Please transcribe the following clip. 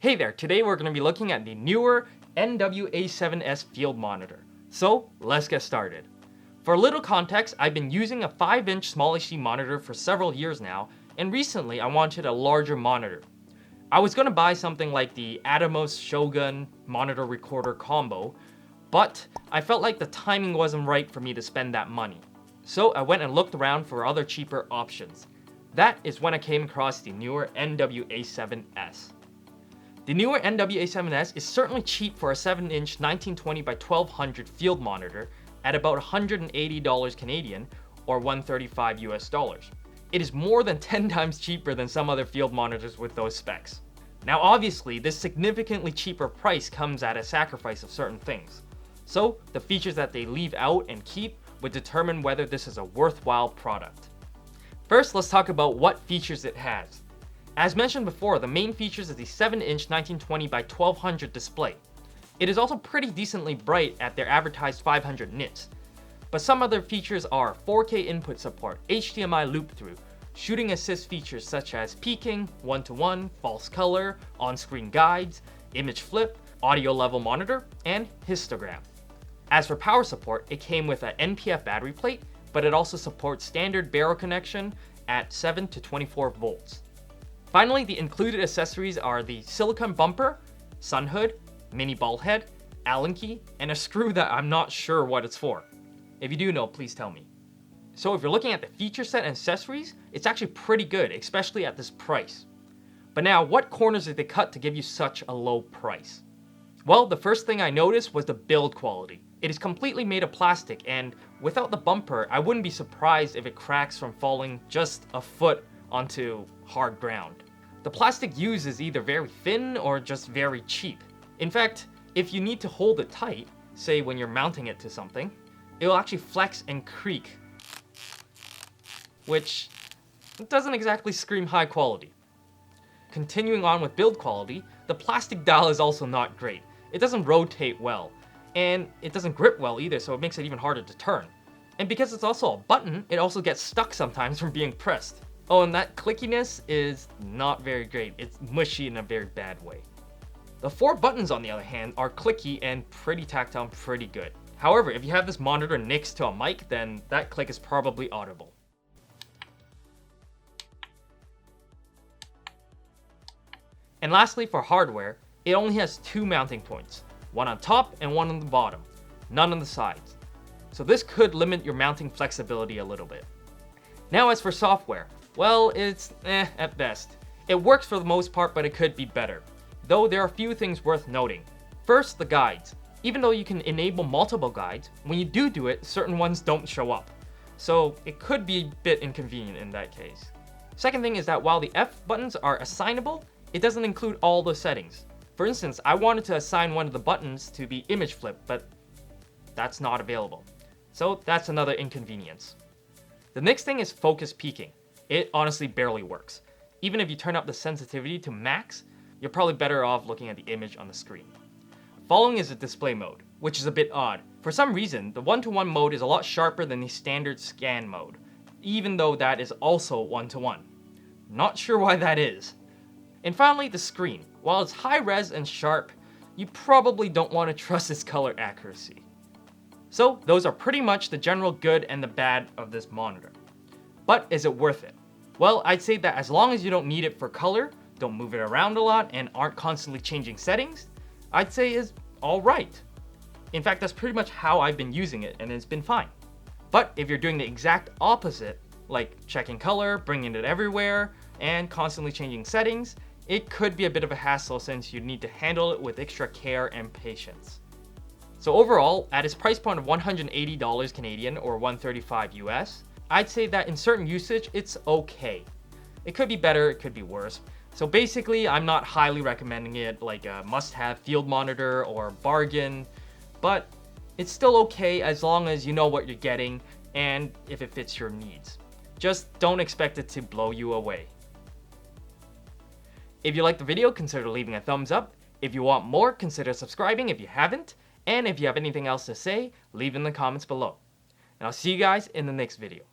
Hey there, today we're going to be looking at the Neewer NW-A7S field monitor. So let's get started. For a little context, I've been using a 5-inch small HD monitor for several years now, and recently I wanted a larger monitor. I was going to buy something like the Atomos Shogun monitor recorder combo, but I felt like the timing wasn't right for me to spend that money. So I went and looked around for other cheaper options. That is when I came across the Neewer NW-A7S. The Neewer NW-A7S is certainly cheap for a 7-inch 1920x1200 field monitor at about $180 Canadian or $135 US. It is more than 10 times cheaper than some other field monitors with those specs. Now obviously, this significantly cheaper price comes at a sacrifice of certain things. So the features that they leave out and keep would determine whether this is a worthwhile product. First, let's talk about what features it has. As mentioned before, the main features is the 7-inch 1920x1200 display. It is also pretty decently bright at their advertised 500 nits. But some other features are 4K input support, HDMI loop-through, shooting assist features such as peaking, 1:1, false color, on-screen guides, image flip, audio level monitor, and histogram. As for power support, it came with an NPF battery plate, but it also supports standard barrel connection at 7 to 24 volts. Finally, the included accessories are the silicone bumper, sun hood, mini ball head, Allen key, and a screw that I'm not sure what it's for. If you do know, please tell me. So if you're looking at the feature set and accessories, it's actually pretty good, especially at this price. But now, what corners did they cut to give you such a low price? Well, the first thing I noticed was the build quality. It is completely made of plastic, and without the bumper, I wouldn't be surprised if it cracks from falling just a foot onto hard ground. The plastic used is either very thin or just very cheap. In fact, if you need to hold it tight, say when you're mounting it to something, it will actually flex and creak, which doesn't exactly scream high quality. Continuing on with build quality, the plastic dial is also not great. It doesn't rotate well, and it doesn't grip well either, so it makes it even harder to turn. And because it's also a button, it also gets stuck sometimes from being pressed. Oh, and that clickiness is not very great. It's mushy in a very bad way. The 4 buttons, on the other hand, are clicky and pretty tactile and pretty good. However, if you have this monitor next to a mic, then that click is probably audible. And lastly, for hardware, it only has 2 mounting points, one on top and one on the bottom, none on the sides. So this could limit your mounting flexibility a little bit. Now as for software, well, it's at best. It works for the most part, but it could be better. Though there are a few things worth noting. First, the guides. Even though you can enable multiple guides, when you do it, certain ones don't show up. So it could be a bit inconvenient in that case. Second thing is that while the F buttons are assignable, it doesn't include all the settings. For instance, I wanted to assign one of the buttons to be image flip, but that's not available. So that's another inconvenience. The next thing is focus peaking. It honestly barely works. Even if you turn up the sensitivity to max, you're probably better off looking at the image on the screen. Following is the display mode, which is a bit odd. For some reason, the 1:1 mode is a lot sharper than the standard scan mode, even though that is also 1:1. Not sure why that is. And finally, the screen. While it's high res and sharp, you probably don't want to trust its color accuracy. So those are pretty much the general good and the bad of this monitor. But is it worth it? Well, I'd say that as long as you don't need it for color, don't move it around a lot, and aren't constantly changing settings, I'd say is alright. In fact, that's pretty much how I've been using it, and it's been fine. But if you're doing the exact opposite, like checking color, bringing it everywhere, and constantly changing settings, it could be a bit of a hassle since you need to handle it with extra care and patience. So overall, at its price point of $180 Canadian or $135 US, I'd say that in certain usage, it's okay. It could be better, it could be worse. So basically, I'm not highly recommending it like a must-have field monitor or bargain, but it's still okay as long as you know what you're getting and if it fits your needs. Just don't expect it to blow you away. If you liked the video, consider leaving a thumbs up. If you want more, consider subscribing if you haven't. And if you have anything else to say, leave in the comments below. And I'll see you guys in the next video.